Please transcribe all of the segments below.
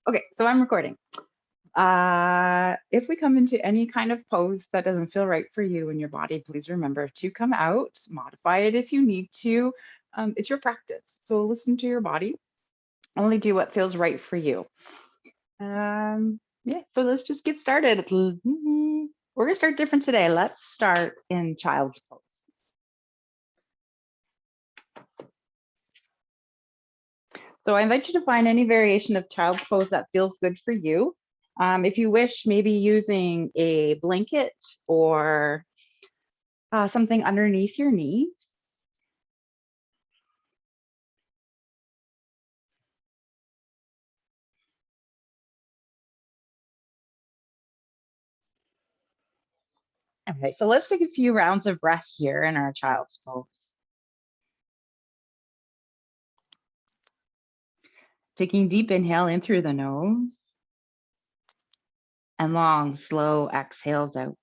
Okay, so I'm recording. If we come into any kind of pose that doesn't feel right for you in your body, please remember to come out, modify it if you need to. It's your practice. So listen to your body. Only do what feels right for you. Yeah, so let's just get started. We're going to start different today. Let's start in child's pose. So I invite you to find any variation of child's pose that feels good for you. If you wish, maybe using a blanket or something underneath your knees. Okay, so let's take a few rounds of breath here in our child's pose. Taking deep inhale in through the nose and long, slow exhales out.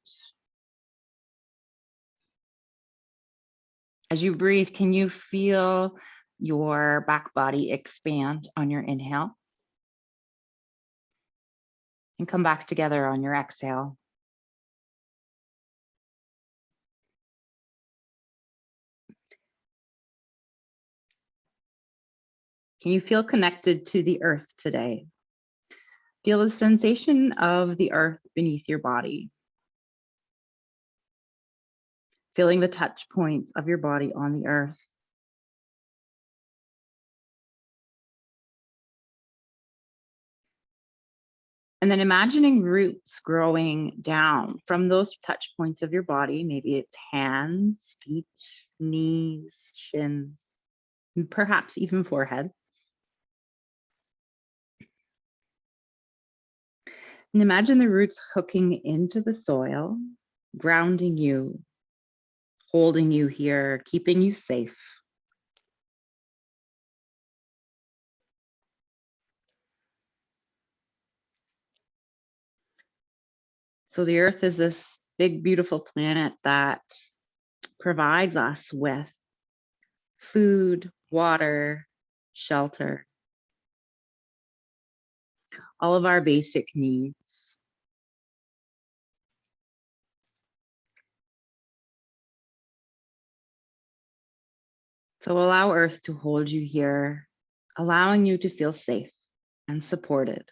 As you breathe, can you feel your back body expand on your inhale? And come back together on your exhale. Can you feel connected to the earth today? Feel the sensation of the earth beneath your body. Feeling the touch points of your body on the earth. And then imagining roots growing down from those touch points of your body. Maybe it's hands, feet, knees, shins, and perhaps even forehead. And imagine the roots hooking into the soil, grounding you, holding you here, keeping you safe. So the earth is this big, beautiful planet that provides us with food, water, shelter, all of our basic needs. So allow Earth to hold you here, allowing you to feel safe and supported.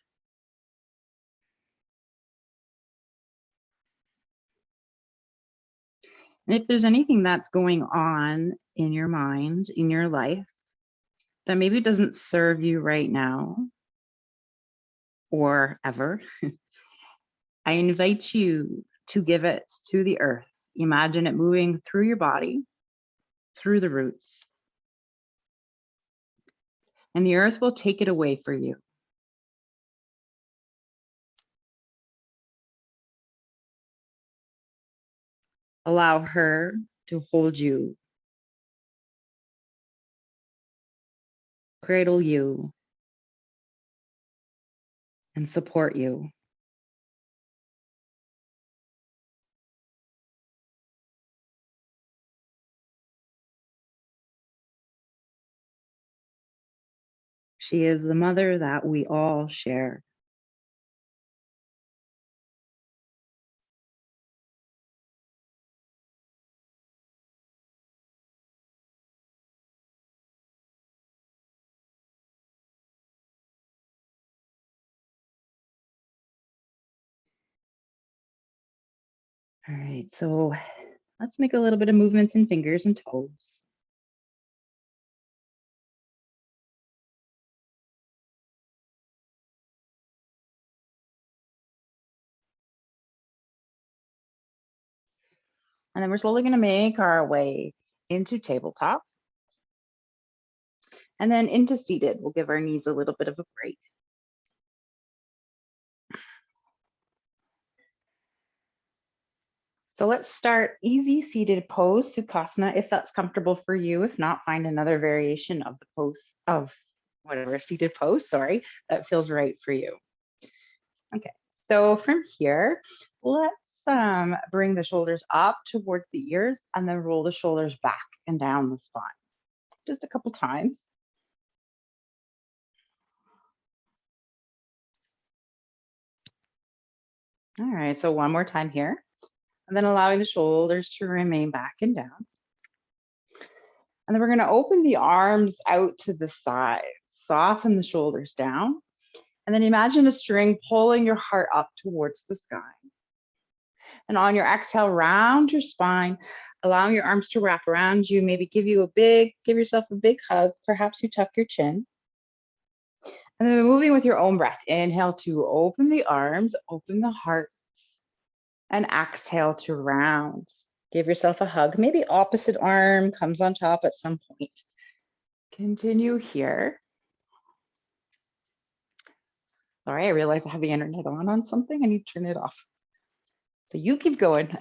And if there's anything that's going on in your mind, in your life, that maybe doesn't serve you right now or ever, I invite you to give it to the earth. Imagine it moving through your body, through the roots, and the earth will take it away for you. Allow her to hold you, cradle you, and support you. She is the mother that we all share. All right, so let's make a little bit of movements in fingers and toes. And then we're slowly going to make our way into tabletop. And then into seated. We'll give our knees a little bit of a break. So let's start easy seated pose, Sukhasana, if that's comfortable for you. If not, find another variation of the pose of whatever seated pose, sorry, that feels right for you. Okay, so from here, let's bring the shoulders up towards the ears and then roll the shoulders back and down the spine. Just a couple times. All right, so one more time here. And then allowing the shoulders to remain back and down. And then we're going to open the arms out to the side, soften the shoulders down. And then imagine a string pulling your heart up towards the sky. And on your exhale, round your spine, allowing your arms to wrap around you. Maybe give yourself a big hug. Perhaps you tuck your chin. And then moving with your own breath. Inhale to open the arms, open the heart, and exhale to round. Give yourself a hug. Maybe opposite arm comes on top at some point. Continue here. Sorry, I realize I have the internet on something. I need to turn it off. So you keep going.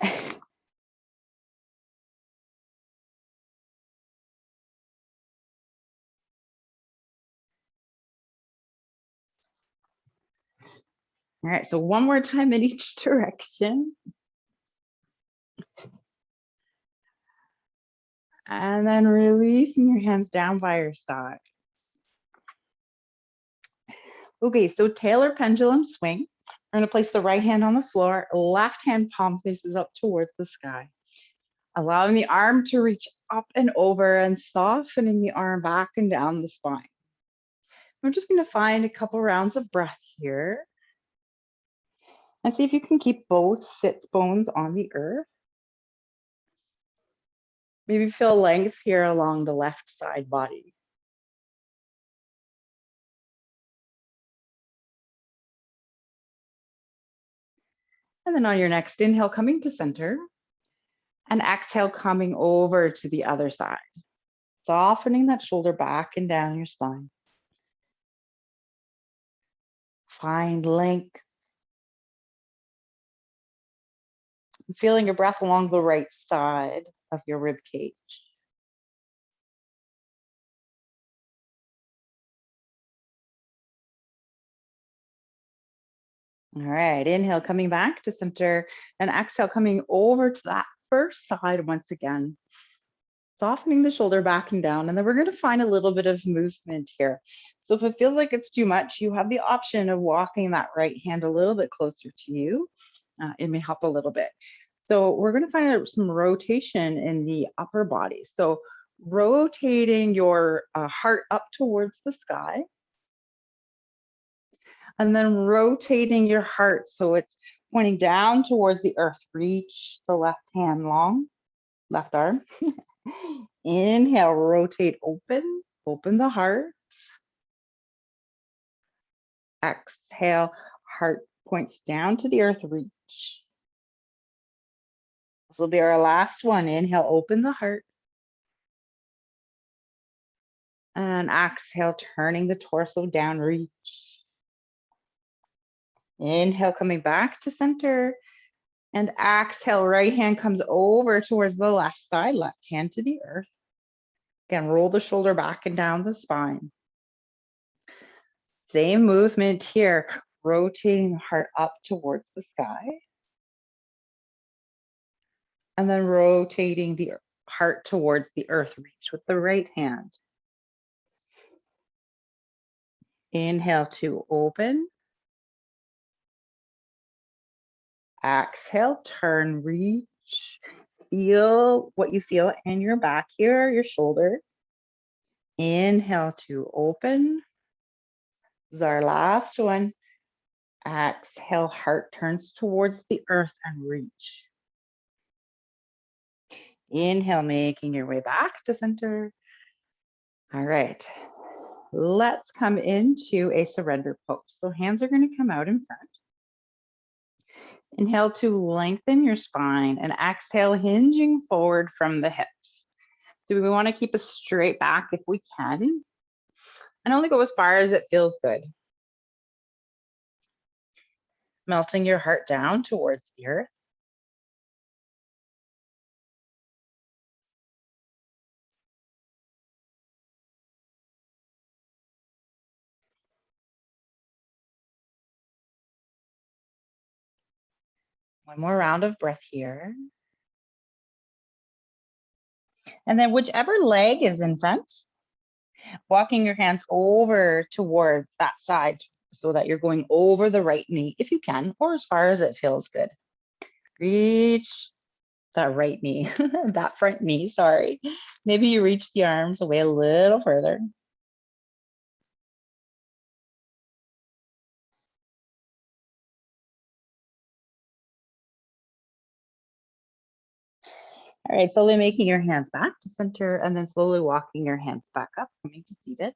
All right, so one more time in each direction. And then releasing your hands down by your side. Okay, so tailor pendulum swing. We're gonna place the right hand on the floor, left hand palm faces up towards the sky. Allowing the arm to reach up and over and softening the arm back and down the spine. We're just gonna find a couple rounds of breath here. And see if you can keep both sits bones on the earth. Maybe feel length here along the left side body. And then on your next inhale, coming to center. And exhale, coming over to the other side. Softening that shoulder back and down your spine. Find length. Feeling your breath along the right side of your rib cage. All right, inhale, coming back to center, and exhale, coming over to that first side once again. Softening the shoulder back and down, and then we're going to find a little bit of movement here. So if it feels like it's too much, you have the option of walking that right hand a little bit closer to you. It may help a little bit. So we're going to find some rotation in the upper body. So rotating your heart up towards the sky. And then rotating your heart so it's pointing down towards the earth. Reach the left hand long, left arm. Inhale, rotate, open the heart. Exhale, heart points down to the earth, reach. This will be our last one. Inhale, open the heart. And exhale, turning the torso down, reach. Inhale, coming back to center. And exhale, right hand comes over towards the left side, left hand to the earth. Again, roll the shoulder back and down the spine. Same movement here, rotating the heart up towards the sky. And then rotating the heart towards the earth, reach with the right hand. Inhale to open. Exhale, turn, reach. Feel what you feel in your back here, your shoulder. Inhale to open. This is our last one. Exhale, heart turns towards the earth and reach. Inhale, making your way back to center. All right, let's come into a surrender pose. So hands are going to come out in front. Inhale to lengthen your spine and exhale, hinging forward from the hips. So we want to keep a straight back if we can, and only go as far as it feels good. Melting your heart down towards the earth. One more round of breath here. And then whichever leg is in front, walking your hands over towards that side so that you're going over the right knee if you can, or as far as it feels good. Reach that right knee, that front knee, sorry. Maybe you reach the arms away a little further. All right, slowly making your hands back to center and then slowly walking your hands back up, coming to seated.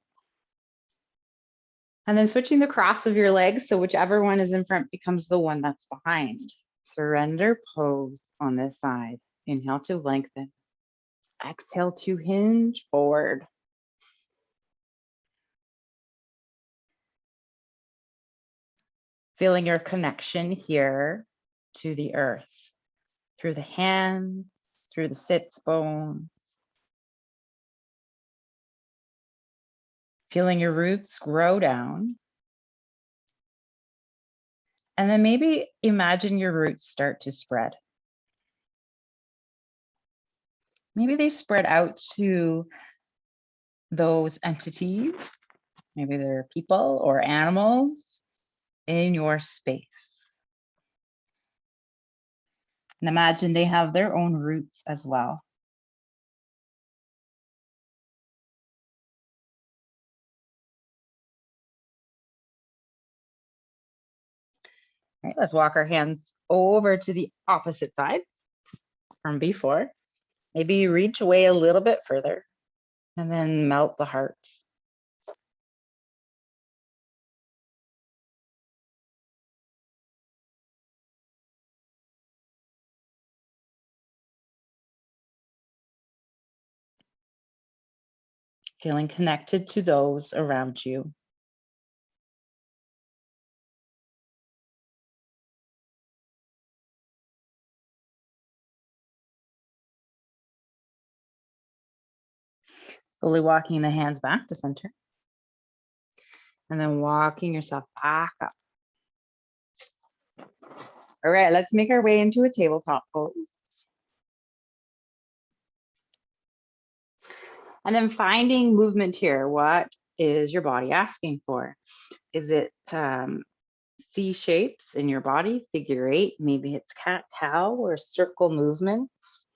And then switching the cross of your legs, so whichever one is in front becomes the one that's behind. Surrender pose on this side. Inhale to lengthen. Exhale to hinge forward. Feeling your connection here to the earth, through the hands, through the sits bones. Feeling your roots grow down. And then maybe imagine your roots start to spread. Maybe they spread out to those entities. Maybe they're people or animals in your space. And imagine they have their own roots as well. All right, let's walk our hands over to the opposite side from before. Maybe you reach away a little bit further and then melt the heart. Feeling connected to those around you. Slowly walking the hands back to center. And then walking yourself back up. All right, let's make our way into a tabletop pose. And then finding movement here. What is your body asking for? Is it C shapes in your body, figure eight? Maybe it's cat cow or circle movements.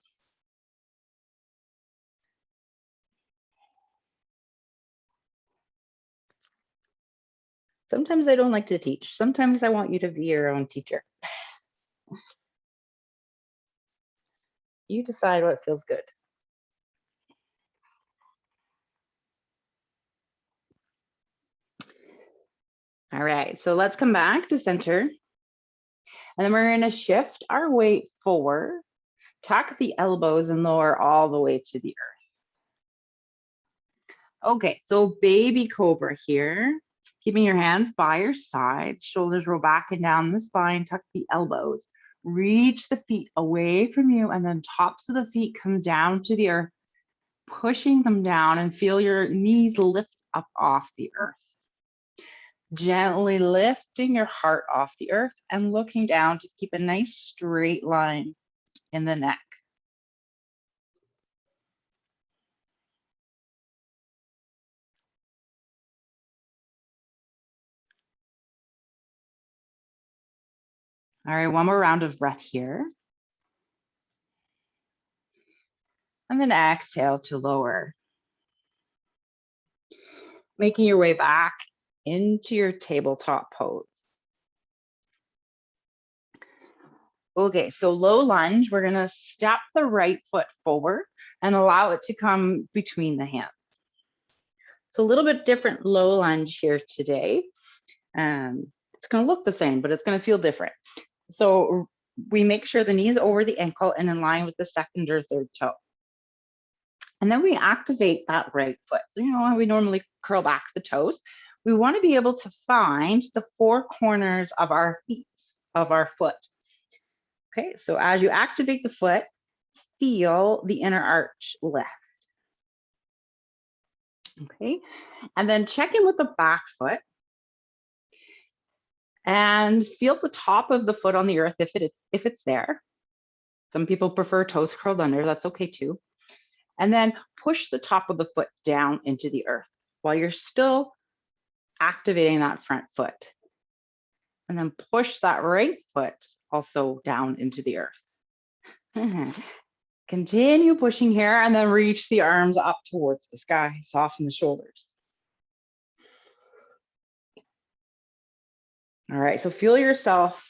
Sometimes I don't like to teach. Sometimes I want you to be your own teacher. You decide what feels good. All right, so let's come back to center. And then we're gonna shift our weight forward, tuck the elbows and lower all the way to the earth. Okay, so baby cobra here. Keeping your hands by your side, shoulders roll back and down the spine, tuck the elbows. Reach the feet away from you and then tops of the feet come down to the earth, pushing them down and feel your knees lift up off the earth. Gently lifting your heart off the earth and looking down to keep a nice straight line in the neck. All right, one more round of breath here. And then exhale to lower. Making your way back into your tabletop pose. Okay, so low lunge, we're gonna step the right foot forward and allow it to come between the hands. So a little bit different low lunge here today. It's gonna look the same, but it's gonna feel different. So we make sure the knee is over the ankle and in line with the second or third toe. And then we activate that right foot. So you know how we normally curl back the toes? We wanna be able to find the four corners of our feet, of our foot. Okay, so as you activate the foot, feel the inner arch lift. Okay, and then check in with the back foot and feel the top of the foot on the earth if it's there. Some people prefer toes curled under, that's okay too. And then push the top of the foot down into the earth while you're still activating that front foot. And then push that right foot also down into the earth. Continue pushing here and then reach the arms up towards the sky. Soften the shoulders. All right, so feel yourself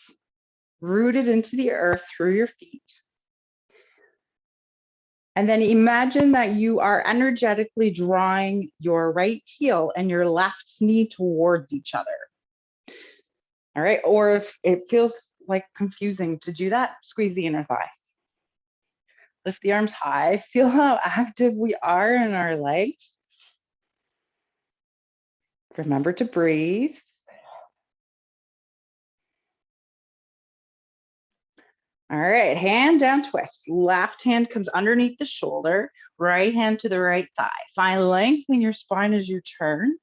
rooted into the earth through your feet. And then imagine that you are energetically drawing your right heel and your left knee towards each other. All right, or if it feels like confusing to do that, squeeze the inner thighs. Lift the arms high. Feel how active we are in our legs. Remember to breathe. All right, hand down twist. Left hand comes underneath the shoulder, right hand to the right thigh. Find length in your spine as you turn.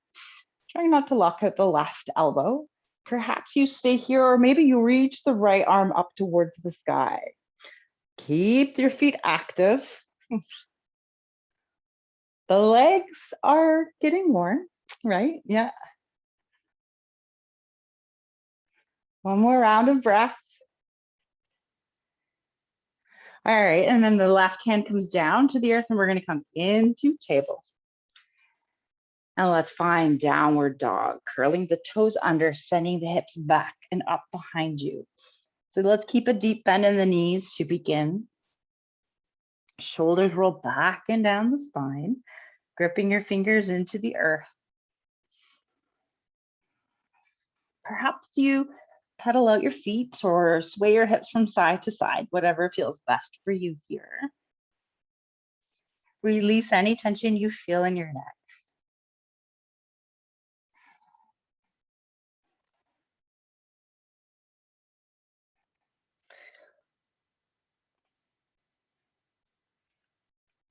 Try not to lock out the left elbow. Perhaps you stay here, or maybe you reach the right arm up towards the sky. Keep your feet active. The legs are getting warm, right? Yeah. One more round of breath. All right, and then the left hand comes down to the earth and we're gonna come into table. And let's find downward dog, curling the toes under, sending the hips back and up behind you. So let's keep a deep bend in the knees to begin. Shoulders roll back and down the spine, gripping your fingers into the earth. Perhaps you pedal out your feet or sway your hips from side to side, whatever feels best for you here. Release any tension you feel in your neck.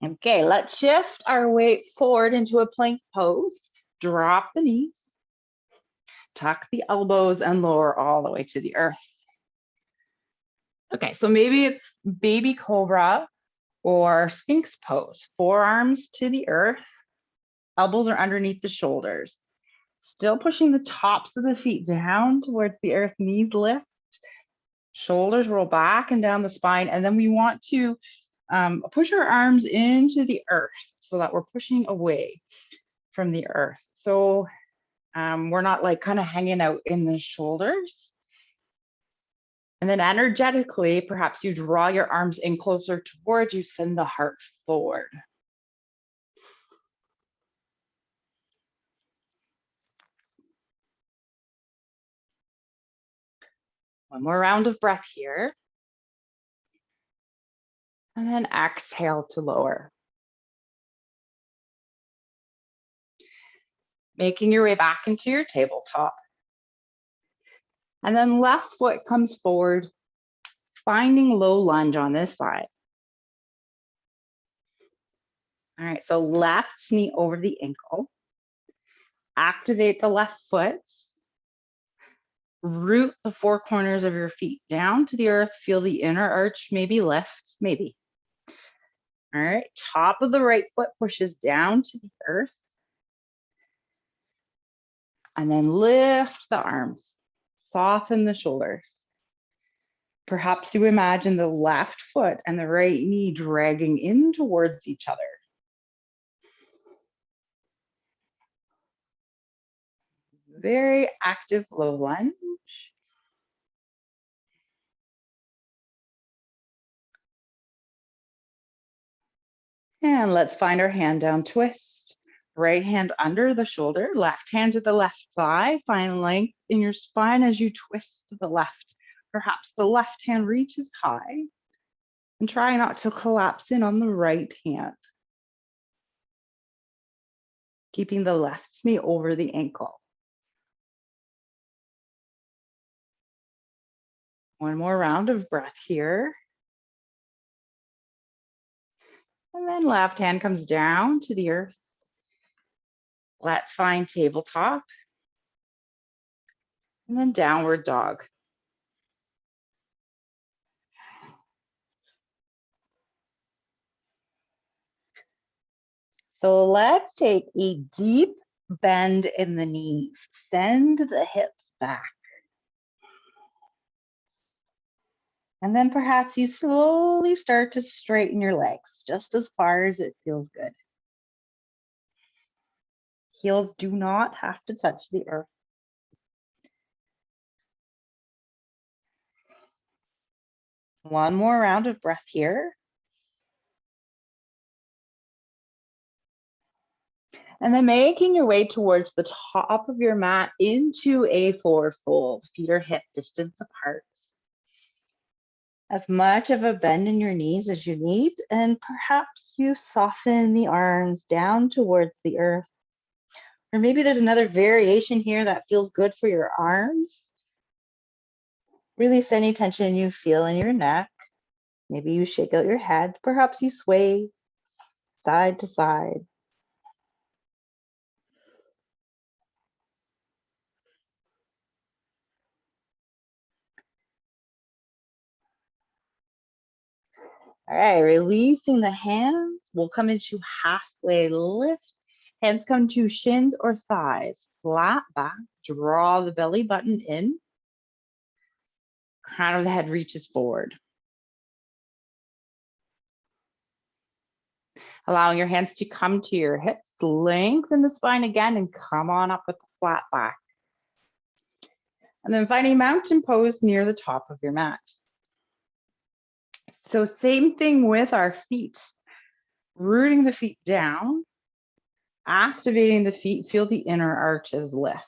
Okay, let's shift our weight forward into a plank pose. Drop the knees, tuck the elbows, and lower all the way to the earth. Okay, so maybe it's baby cobra or sphinx pose. Forearms to the earth, elbows are underneath the shoulders. Still pushing the tops of the feet down towards the earth, knees lift, shoulders roll back and down the spine. And then we want to push our arms into the earth so that we're pushing away from the earth. So we're not like kind of hanging out in the shoulders. And then energetically, perhaps you draw your arms in closer towards you, send the heart forward. One more round of breath here. And then exhale to lower. Making your way back into your tabletop. And then left foot comes forward, finding low lunge on this side. All right, so left knee over the ankle. Activate the left foot. Root the four corners of your feet down to the earth. Feel the inner arch, maybe lift, maybe. All right, top of the right foot pushes down to the earth. And then lift the arms, soften the shoulders. Perhaps you imagine the left foot and the right knee dragging in towards each other. Very active low lunge. And let's find our hand down twist. Right hand under the shoulder, left hand to the left thigh. Find length in your spine as you twist to the left. Perhaps the left hand reaches high. And try not to collapse in on the right hand. Keeping the left knee over the ankle. One more round of breath here. And then left hand comes down to the earth. Let's find tabletop. And then downward dog. So let's take a deep Bend in the knees. Send the hips back. And then perhaps you slowly start to straighten your legs just as far as it feels good. Heels do not have to touch the earth. One more round of breath here. And then making your way towards the top of your mat into a forward fold. Feet are hip distance apart. As much of a bend in your knees as you need, and perhaps you soften the arms down towards the earth. Or maybe there's another variation here that feels good for your arms. Release any tension you feel in your neck. Maybe you shake out your head. Perhaps you sway side to side. All right, releasing the hands. We'll come into halfway lift. Hands come to shins or thighs. Flat back. Draw the belly button in. Crown of the head reaches forward. Allowing your hands to come to your hips. Lengthen the spine again and come on up with the flat back. And then finding mountain pose near the top of your mat. So same thing with our feet. Rooting the feet down, activating the feet, feel the inner arches lift.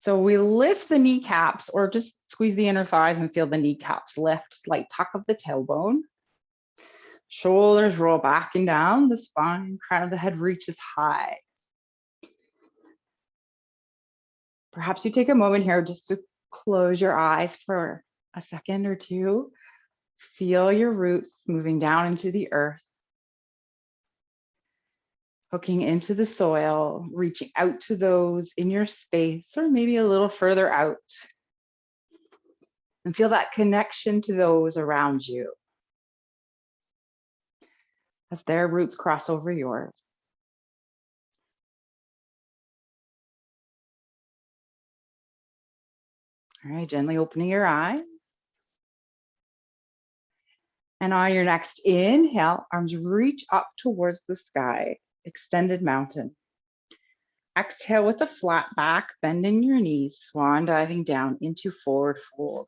So we lift the kneecaps or just squeeze the inner thighs and feel the kneecaps lift, slight tuck of the tailbone. Shoulders roll back and down, the spine, crown of the head reaches high. Perhaps you take a moment here just to close your eyes for a second or two. Feel your roots moving down into the earth, hooking into the soil, reaching out to those in your space or maybe a little further out. And feel that connection to those around you as their roots cross over yours. All right, gently opening your eyes. And on your next inhale, arms reach up towards the sky, extended mountain. Exhale with a flat back, bending your knees, swan diving down into forward fold.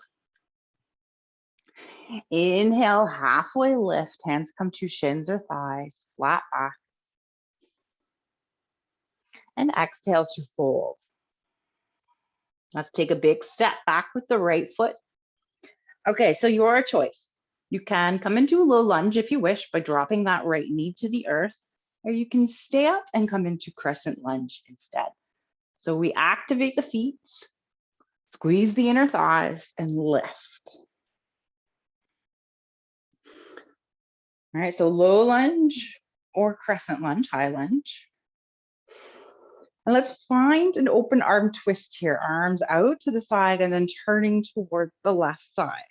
Inhale, halfway lift, hands come to shins or thighs, flat back. And exhale to fold. Let's take a big step back with the right foot. Okay, so your choice. You can come into a low lunge if you wish by dropping that right knee to the earth, or you can stay up and come into crescent lunge instead. So we activate the feet, squeeze the inner thighs, and lift. All right, so low lunge or crescent lunge, high lunge. And let's find an open arm twist here, arms out to the side and then turning towards the left side.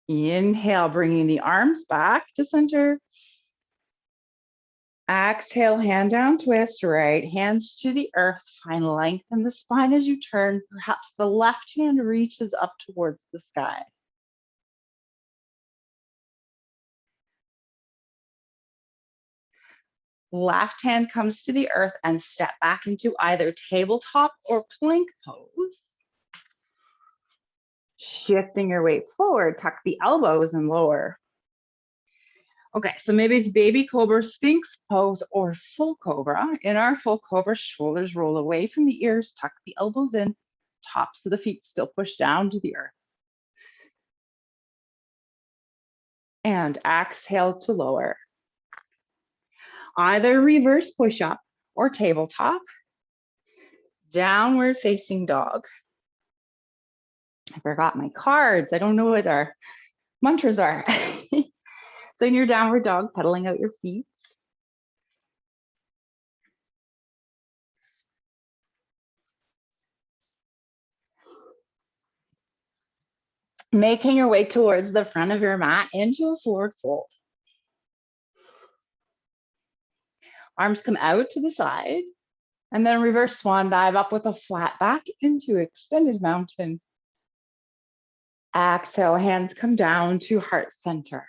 Inhale, bringing the arms back to center. Exhale, hand down twist, right hands to the earth. Find length in the spine as you turn. Perhaps the left hand reaches up towards the sky. Left hand comes to the earth and step back into either tabletop or plank pose. Shifting your weight forward, tuck the elbows and lower. Okay, so maybe it's baby cobra, sphinx pose, or full cobra. In our full cobra, shoulders roll away from the ears, tuck the elbows in, tops of the feet still push down to the earth. And exhale to lower. Either reverse push-up or tabletop. Downward facing dog. I forgot my cards. I don't know what our mantras are. So in your downward dog, pedaling out your feet. Making your way towards the front of your mat into a forward fold. Arms come out to the side, and then reverse swan dive up with a flat back into extended mountain. Exhale, hands come down to heart center.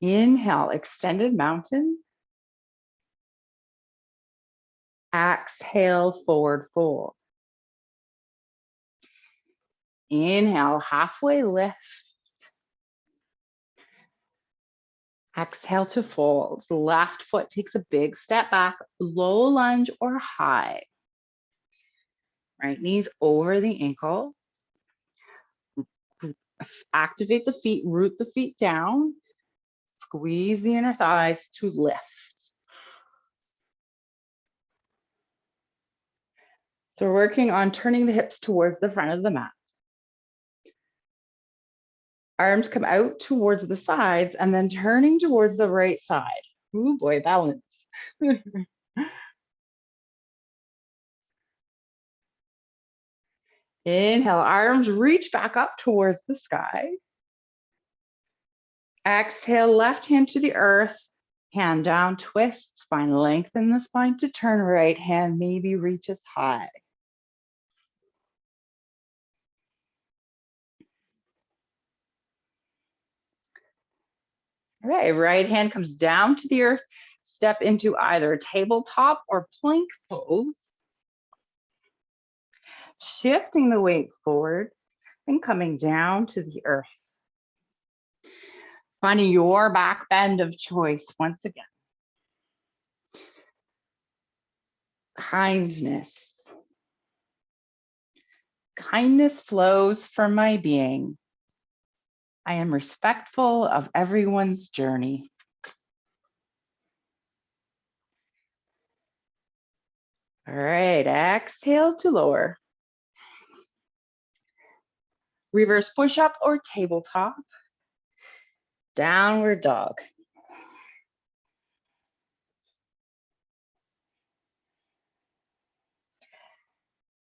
Inhale, extended mountain. Exhale, forward fold. Inhale, halfway lift. Exhale to fold. Left foot takes a big step back, low lunge or high. Right knee's over the ankle. Activate the feet, root the feet down. Squeeze the inner thighs to lift. So we're working on turning the hips towards the front of the mat. Arms come out towards the sides and then turning towards the right side. Ooh boy, balance. Inhale, arms reach back up towards the sky. Exhale, left hand to the earth, hand down, twist, spine, lengthen the spine to turn, right hand maybe reaches high. All right, right hand comes down to the earth, step into either tabletop or plank pose. Shifting the weight forward and coming down to the earth. Finding your back bend of choice once again. Kindness. Kindness flows from my being. I am respectful of everyone's journey. All right, exhale to lower. Reverse push-up or tabletop. Downward dog.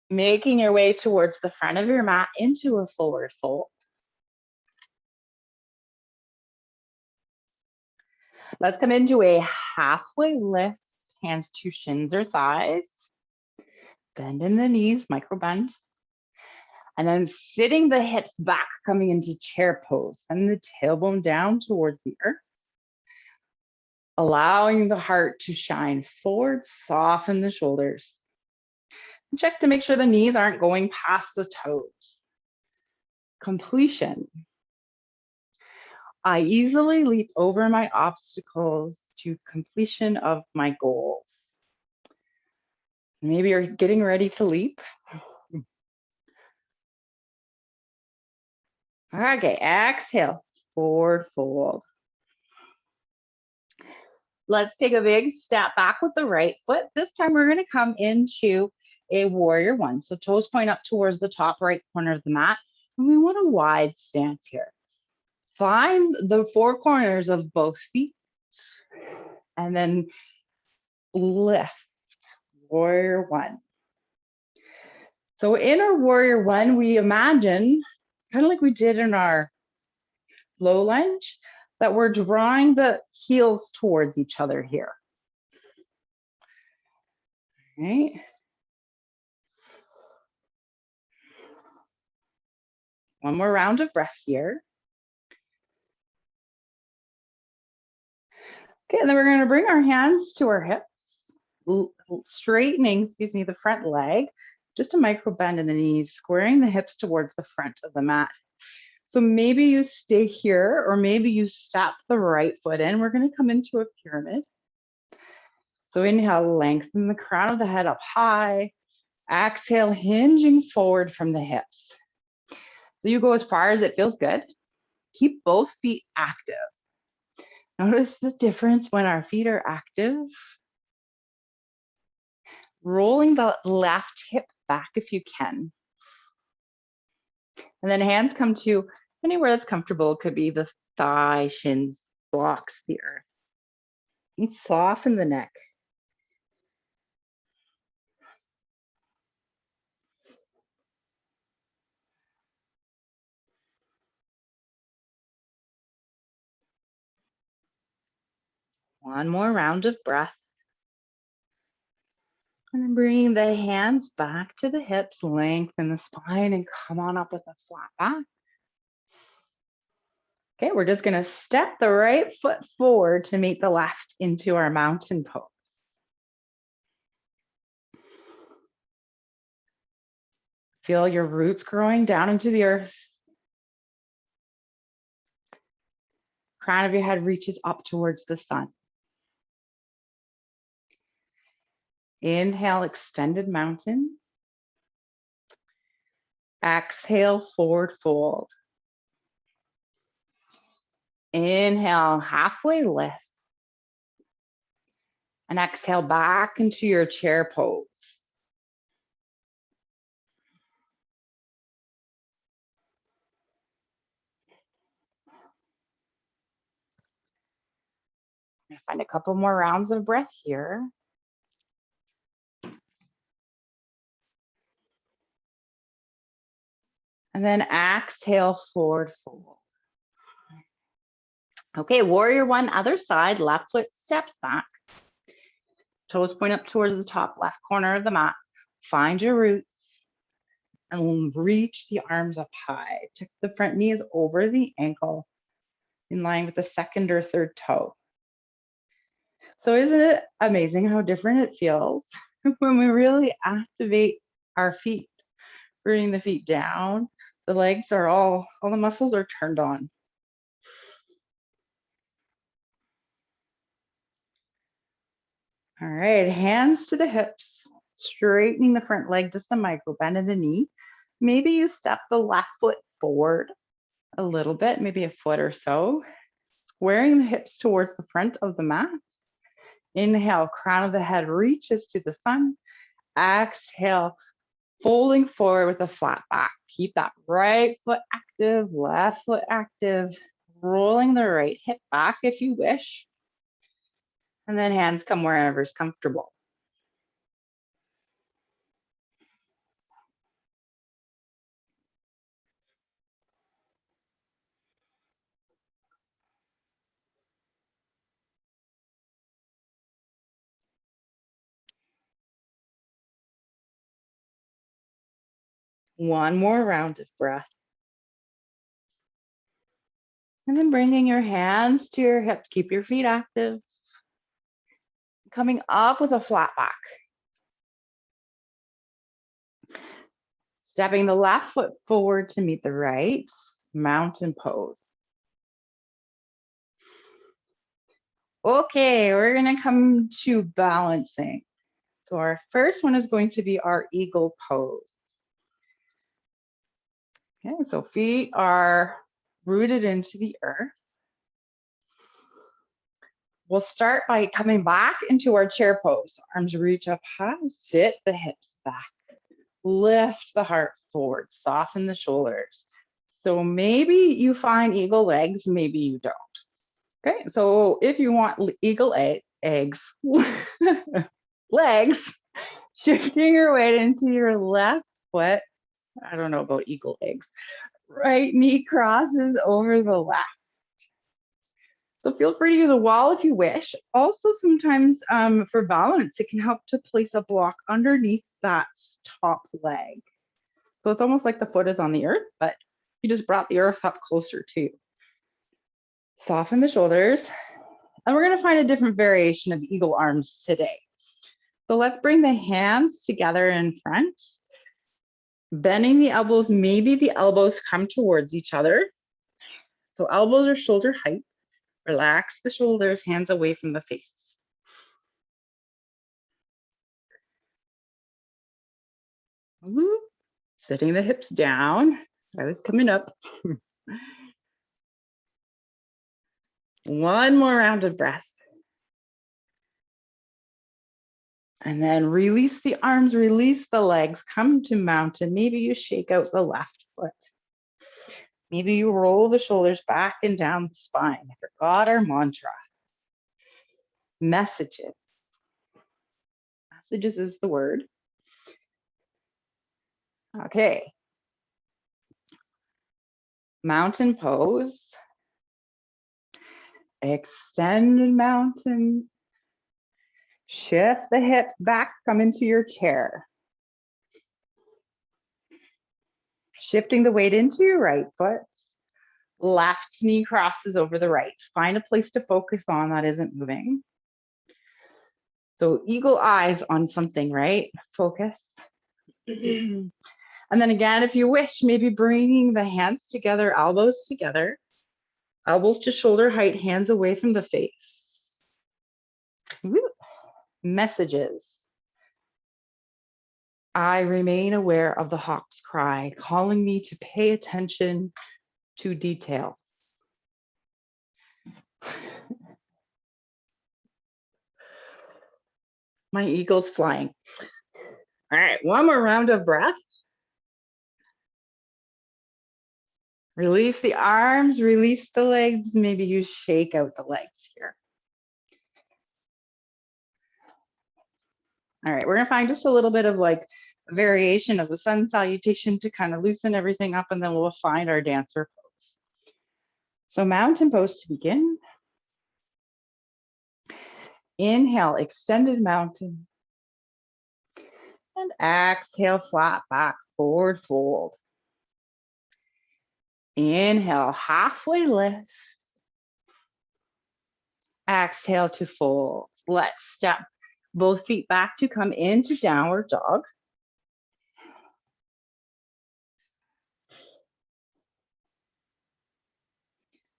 Making your way towards the front of your mat into a forward fold. Let's come into a halfway lift, hands to shins or thighs. Bend in the knees, micro bend. And then sitting the hips back, coming into chair pose. And the tailbone down towards the earth. Allowing the heart to shine forward, soften the shoulders. And check to make sure the knees aren't going past the toes. Completion. I easily leap over my obstacles to completion of my goals. Maybe you're getting ready to leap. Okay, exhale, forward fold. Let's take a big step back with the right foot. This time we're gonna come into a warrior one. So toes point up towards the top right corner of the mat. And we want a wide stance here. Find the four corners of both feet and then lift, warrior one. So in our warrior one, we imagine, kind of like we did in our low lunge, that we're drawing the heels towards each other here. All right. One more round of breath here. Okay, and then we're going to bring our hands to our hips, straightening, the front leg, just a micro bend in the knees, squaring the hips towards the front of the mat. So maybe you stay here, or maybe you step the right foot in. We're going to come into a pyramid. So inhale, lengthen the crown of the head up high. Exhale, hinging forward from the hips. So you go as far as it feels good. Keep both feet active. Notice the difference when our feet are active. Rolling the left hip back if you can. And then hands come to anywhere that's comfortable. It could be the thigh, shins, blocks the earth. And soften the neck. One more round of breath. And then bring the hands back to the hips, lengthen the spine, and come on up with a flat back. Okay, we're just gonna step the right foot forward to meet the left into our mountain pose. Feel your roots growing down into the earth. Crown of your head reaches up towards the sun. Inhale, extended mountain. Exhale, forward fold. Inhale, halfway lift. And exhale back into your chair pose. Find a couple more rounds of breath here. And then exhale, forward fold. Okay, warrior one, other side, left foot steps back. Toes point up towards the top left corner of the mat. Find your roots and reach the arms up high. Tuck the front knees over the ankle in line with the second or third toe. So isn't it amazing how different it feels when we really activate our feet, bringing the feet down? The legs are all the muscles are turned on. All right, hands to the hips, straightening the front leg, just a micro bend in the knee. Maybe you step the left foot forward a little bit, maybe a foot or so, squaring the hips towards the front of the mat. Inhale, crown of the head reaches to the sun. Exhale, folding forward with a flat back. Keep that right foot active, left foot active, rolling the right hip back if you wish. And then hands come wherever is comfortable. One more round of breath. And then bringing your hands to your hips, keep your feet active. Coming up with a flat back. Stepping the left foot forward to meet the right, mountain pose. Okay, we're gonna come to balancing. So our first one is going to be our eagle pose. Okay, so feet are rooted into the earth. We'll start by coming back into our chair pose. Arms reach up high, sit the hips back. Lift the heart forward, soften the shoulders. So maybe you find eagle legs, maybe you don't. Okay, so if you want eagle eggs, legs, shifting your weight into your left foot. I don't know about eagle eggs. Right knee crosses over the left. So feel free to use a wall if you wish. Also, sometimes for balance, it can help to place a block underneath that top leg. So it's almost like the foot is on the earth, but you just brought the earth up closer too. Soften the shoulders. And we're gonna find a different variation of eagle arms today. So let's bring the hands together in front. Bending the elbows, maybe the elbows come towards each other. So elbows are shoulder height. Relax the shoulders, hands away from the face. Sitting the hips down. I was coming up. One more round of breath. And then release the arms, release the legs, come to mountain. Maybe you shake out the left foot. Maybe you roll the shoulders back and down the spine. I forgot our mantra. Messages. Messages is the word. Okay. Mountain pose. Extended mountain. Shift the hips back, come into your chair. Shifting the weight into your right foot. Left knee crosses over the right. Find a place to focus on that isn't moving. So eagle eyes on something, right? Focus. And then again, if you wish, maybe bringing the hands together, elbows together, elbows to shoulder height, hands away from the face. Woo. Messages. I remain aware of the hawk's cry, calling me to pay attention to details. My eagle's flying. All right, one more round of breath. Release the arms, release the legs. Maybe you shake out the legs here. All right, we're gonna find just a little bit of like a variation of the sun salutation to kind of loosen everything up, and then we'll find our dancer pose. So mountain pose to begin. Inhale, extended mountain. And exhale, flat back, forward fold. Inhale, halfway lift. Exhale to fold. Let's step both feet back to come into downward dog.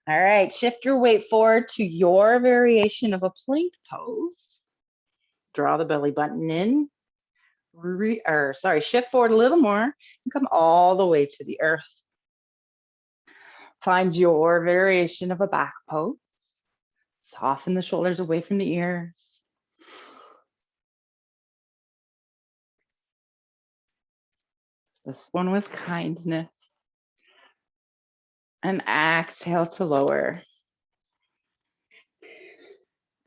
All right, shift your weight forward to your variation of a plank pose. Draw the belly button in. Shift forward a little more and come all the way to the earth. Find your variation of a back pose. Soften the shoulders away from the ears. This one with kindness. And exhale to lower.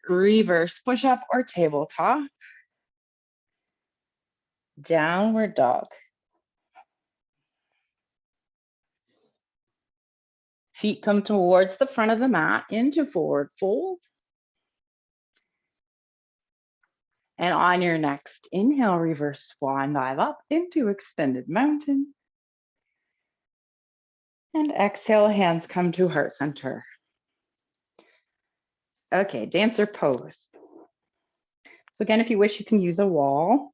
Reverse push-up or tabletop. Downward dog. Feet come towards the front of the mat into forward fold. And on your next inhale, reverse swan dive up into extended mountain. And exhale, hands come to heart center. Okay, dancer pose. So again, if you wish, you can use a wall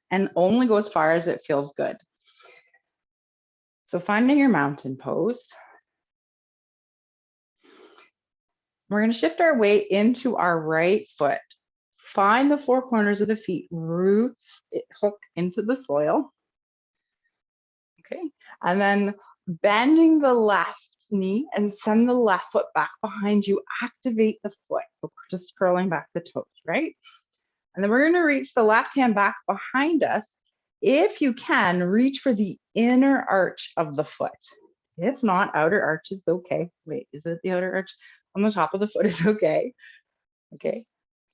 and only go as far as it feels good. So finding your mountain pose. We're going to shift our weight into our right foot. Find the four corners of the feet, roots hook into the soil. Okay, and then bending the left knee and send the left foot back behind you. Activate the foot. So just curling back the toes, right? And then we're going to reach the left hand back behind us. If you can, reach for the inner arch of the foot. If not, outer arch is okay. Wait, is it the outer arch? On the top of the foot is okay. Okay.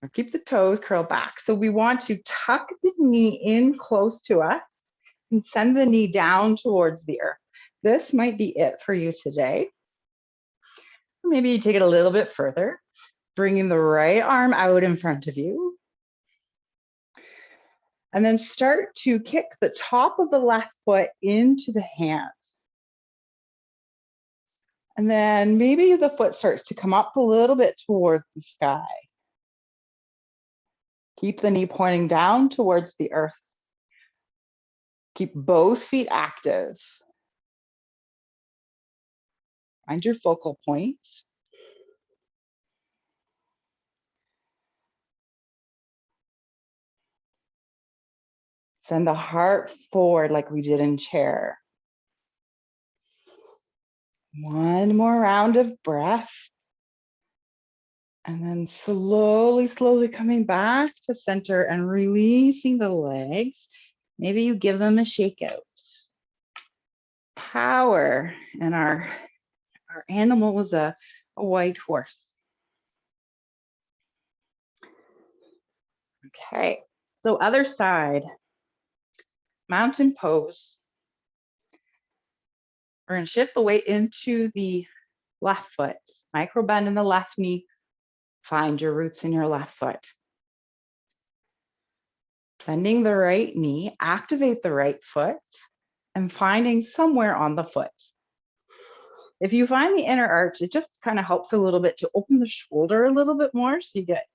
Or keep the toes curled back. So we want to tuck the knee in close to us and send the knee down towards the earth. This might be it for you today. Maybe you take it a little bit further, bringing the right arm out in front of you. And then start to kick the top of the left foot into the hand. And then maybe the foot starts to come up a little bit towards the sky. Keep the knee pointing down towards the earth. Keep both feet active. Find your focal point. Send the heart forward like we did in chair. One more round of breath. And then slowly, slowly coming back to center and releasing the legs. Maybe you give them a shake out. Power. And our animal is a white horse. Okay, so other side. Mountain pose. We're going to shift the weight into the left foot. Micro bend in the left knee. Find your roots in your left foot. Bending the right knee, activate the right foot, and finding somewhere on the foot. If you find the inner arch, it just kind of helps a little bit to open the shoulder a little bit more, so you get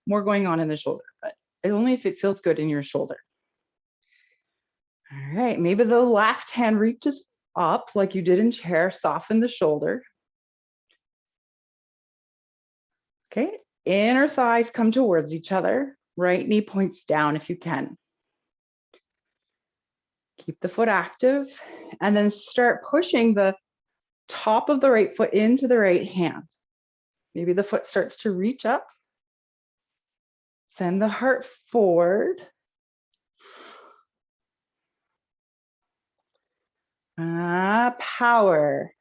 more going on in the shoulder, but only if it feels good in your shoulder. All right, maybe the left hand reaches up like you did in chair, soften the shoulder. Okay, inner thighs come towards each other. Right knee points down if you can. Keep the foot active, and then start pushing the top of the right foot into the right hand. Maybe the foot starts to reach up. Send the heart forward. Power.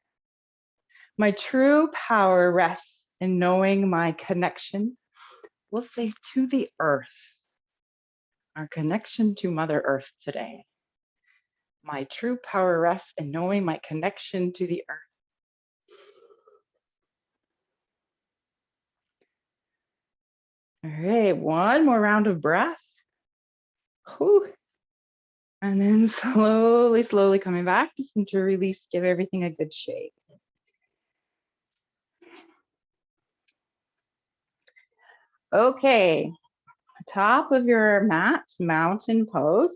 My true power rests in knowing my connection, we'll say, to the earth. Our connection to Mother Earth today. My true power rests in knowing my connection to the earth. All right, one more round of breath. Whew. And then slowly, slowly coming back to center release, give everything a good shake. Okay, top of your mat, mountain pose.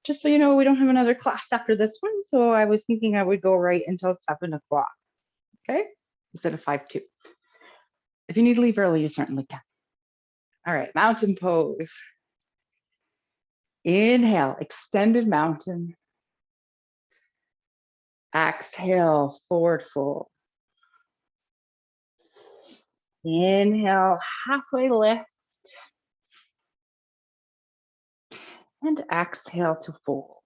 Just so you know, we don't have another class after this one, so I was thinking I would go right until 7 o'clock, okay? Instead of 5-2. If you need to leave early, you certainly can. All right, mountain pose. Inhale, extended mountain. Exhale, forward fold. Inhale, halfway lift. And exhale to fold.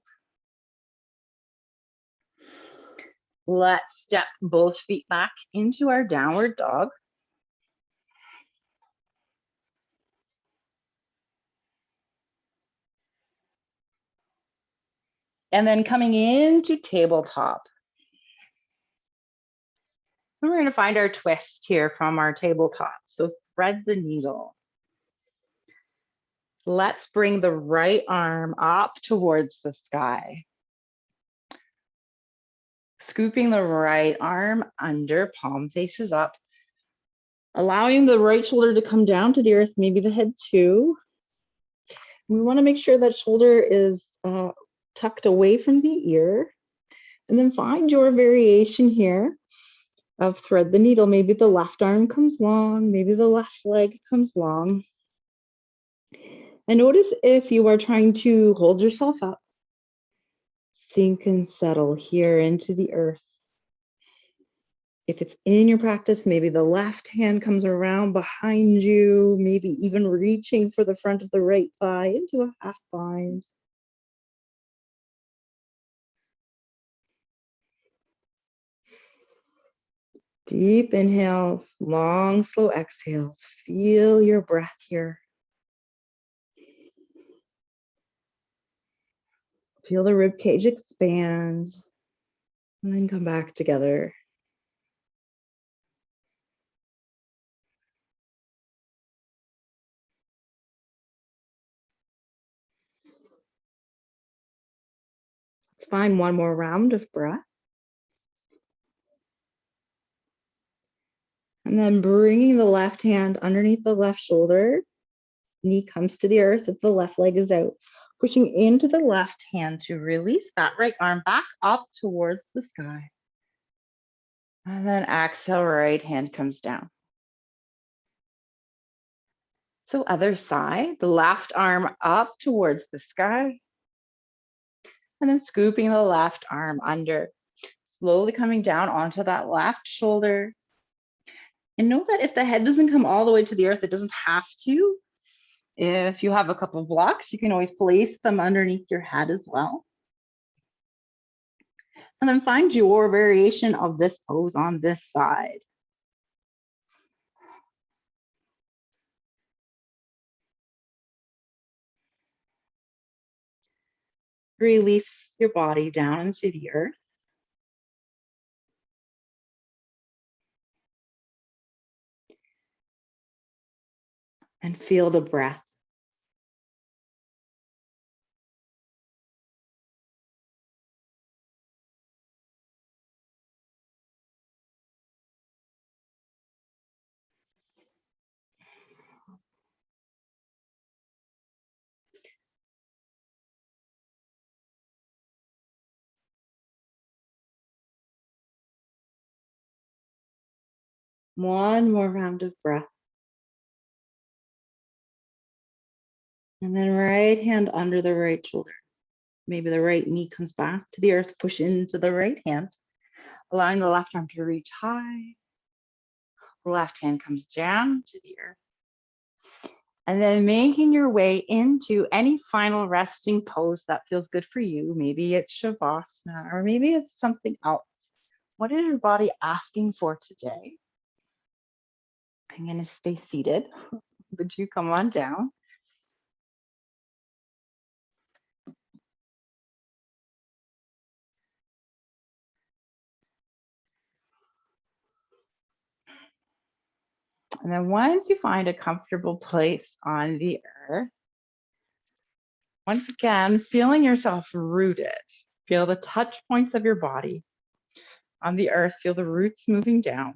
Let's step both feet back into our downward dog. And then coming into tabletop. And we're going to find our twist here from our tabletop. So thread the needle. Let's bring the right arm up towards the sky. Scooping the right arm under, palm faces up. Allowing the right shoulder to come down to the earth, maybe the head too. We want to make sure that shoulder is tucked away from the ear. And then find your variation here of thread the needle. Maybe the left arm comes long, maybe the left leg comes long. And notice if you are trying to hold yourself up, sink and settle here into the earth. If it's in your practice, maybe the left hand comes around behind you, maybe even reaching for the front of the right thigh into a half bind. Deep inhales, long, slow exhales. Feel your breath here. Feel the rib cage expand, and then come back together. Let's find one more round of breath. And then bringing the left hand underneath the left shoulder, knee comes to the earth if the left leg is out. Pushing into the left hand to release that right arm back up towards the sky. And then exhale, right hand comes down. So other side, the left arm up towards the sky. And then scooping the left arm under. Slowly coming down onto that left shoulder. And know that if the head doesn't come all the way to the earth, it doesn't have to. If you have a couple of blocks, you can always place them underneath your head as well. And then find your variation of this pose on this side. Release your body down into the earth. and feel the breath. One more round of breath. And then right hand under the right shoulder. Maybe the right knee comes back to the earth, push into the right hand, allowing the left arm to reach high. The left hand comes down to the earth. And then making your way into any final resting pose that feels good for you. Maybe it's Shavasana, or maybe it's something else. What is your body asking for today? I'm going to stay seated. Would you come on down? And then once you find a comfortable place on the earth, once again, feeling yourself rooted, feel the touch points of your body on the earth, feel the roots moving down,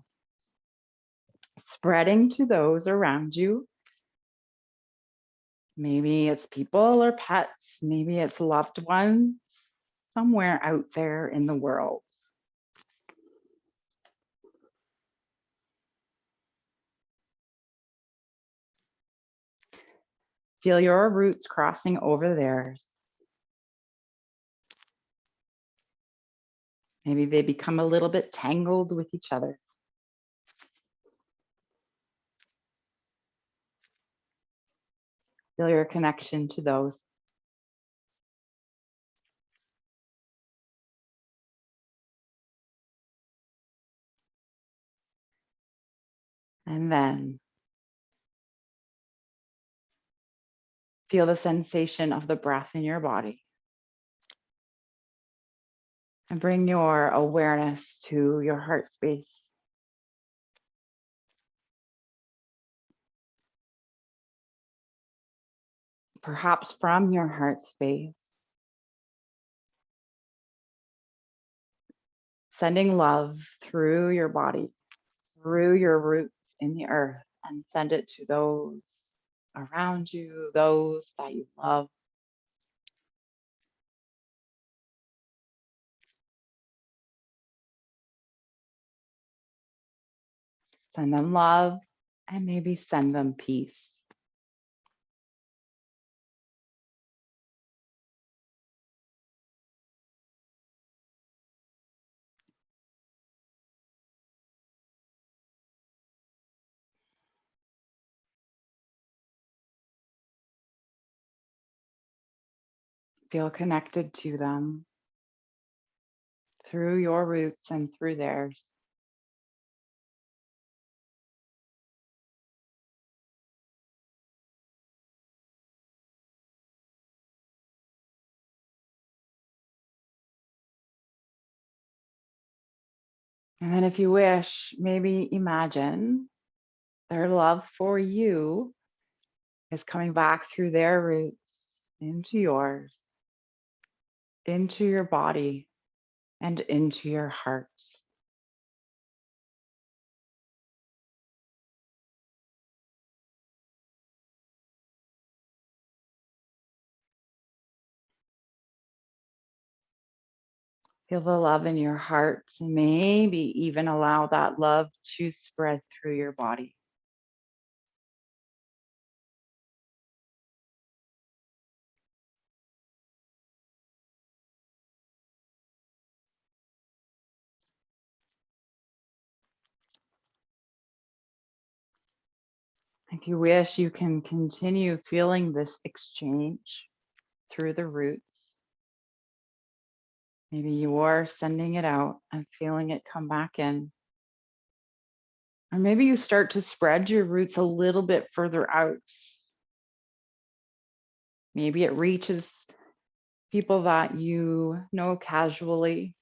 spreading to those around you. Maybe it's people or pets, maybe it's loved ones somewhere out there in the world. Feel your roots crossing over theirs. Maybe they become a little bit tangled with each other. Feel your connection to those. And then feel the sensation of the breath in your body. And bring your awareness to your heart space. Perhaps from your heart space, sending love through your body, through your roots in the earth, and send it to those around you, those that you love. Send them love and maybe send them peace. Feel connected to them through your roots and through theirs. And then if you wish, maybe imagine their love for you is coming back through their roots into yours, into your body, and into your heart. Feel the love in your heart, and maybe even allow that love to spread through your body. If you wish, you can continue feeling this exchange through the roots. Maybe you are sending it out and feeling it come back in. Or maybe you start to spread your roots a little bit further out. Maybe it reaches people that you know casually.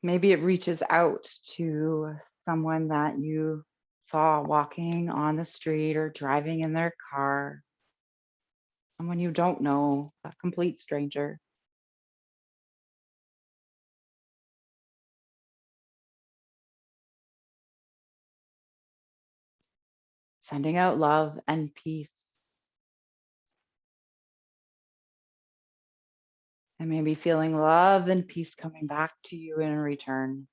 Maybe it reaches out to someone that you saw walking on the street or driving in their car, someone you don't know, a complete stranger. Sending out love and peace, and maybe feeling love and peace coming back to you in return.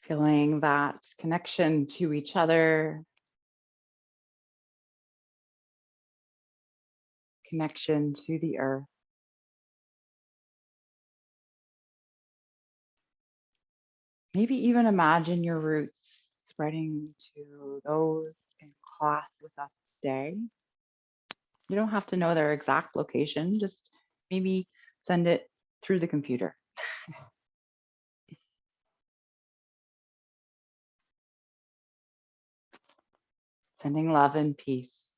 Feeling that connection to each other, connection to the earth. Maybe even imagine your roots spreading to those in class with us today. You don't have to know their exact location, just maybe send it through the computer. Sending love and peace.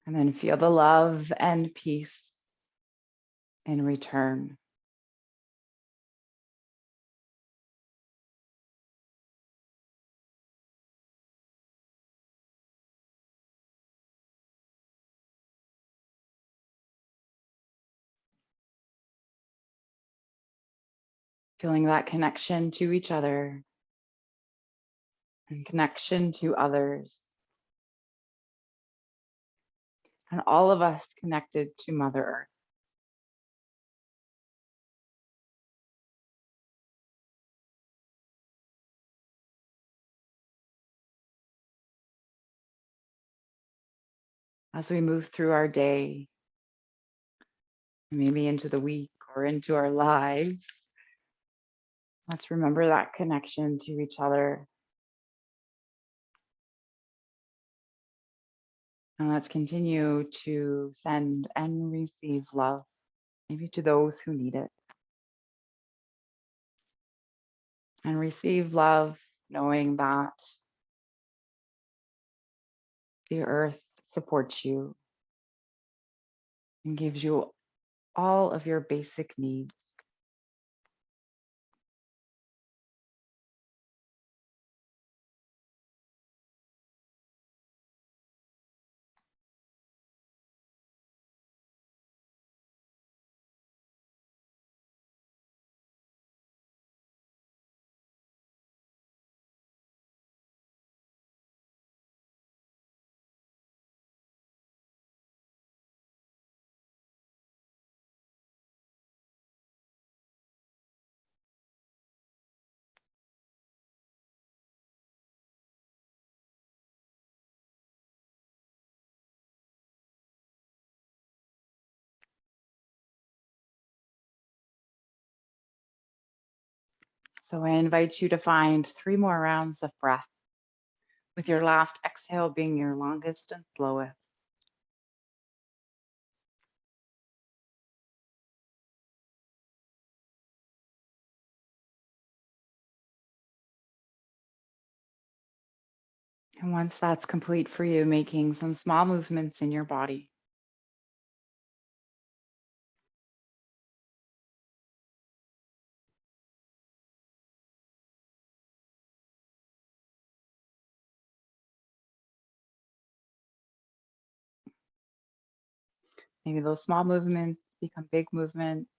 And then feel the love and peace in return. Feeling that connection to each other and connection to others. And all of us connected to Mother Earth. As we move through our day, maybe into the week or into our lives, let's remember that connection to each other. And let's continue to send and receive love, maybe to those who need it. And receive love, knowing that the earth supports you and gives you all of your basic needs. So I invite you to find 3 more rounds of breath, with your last exhale being your longest and slowest. And once that's complete for you, making some small movements in your body. Maybe those small movements become big movements.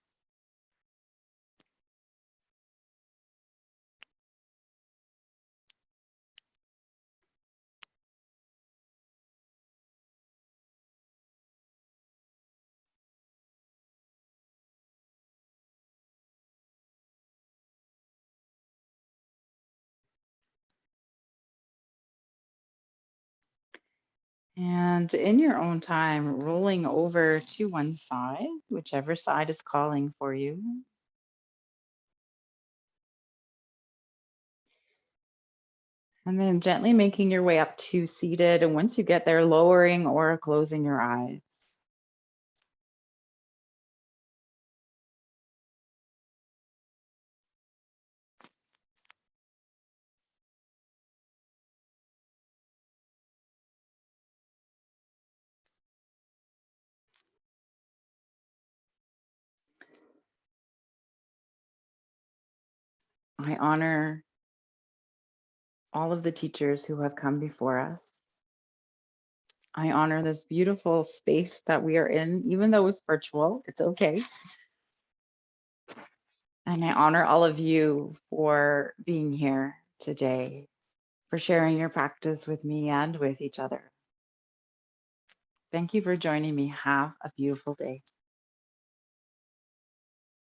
And in your own time, rolling over to one side, whichever side is calling for you. And then gently making your way up to seated. And once you get there, lowering or closing your eyes. I honor all of the teachers who have come before us. I honor this beautiful space that we are in, even though it's virtual, it's okay. And I honor all of you for being here today, for sharing your practice with me and with each other. Thank you for joining me. Have a beautiful day.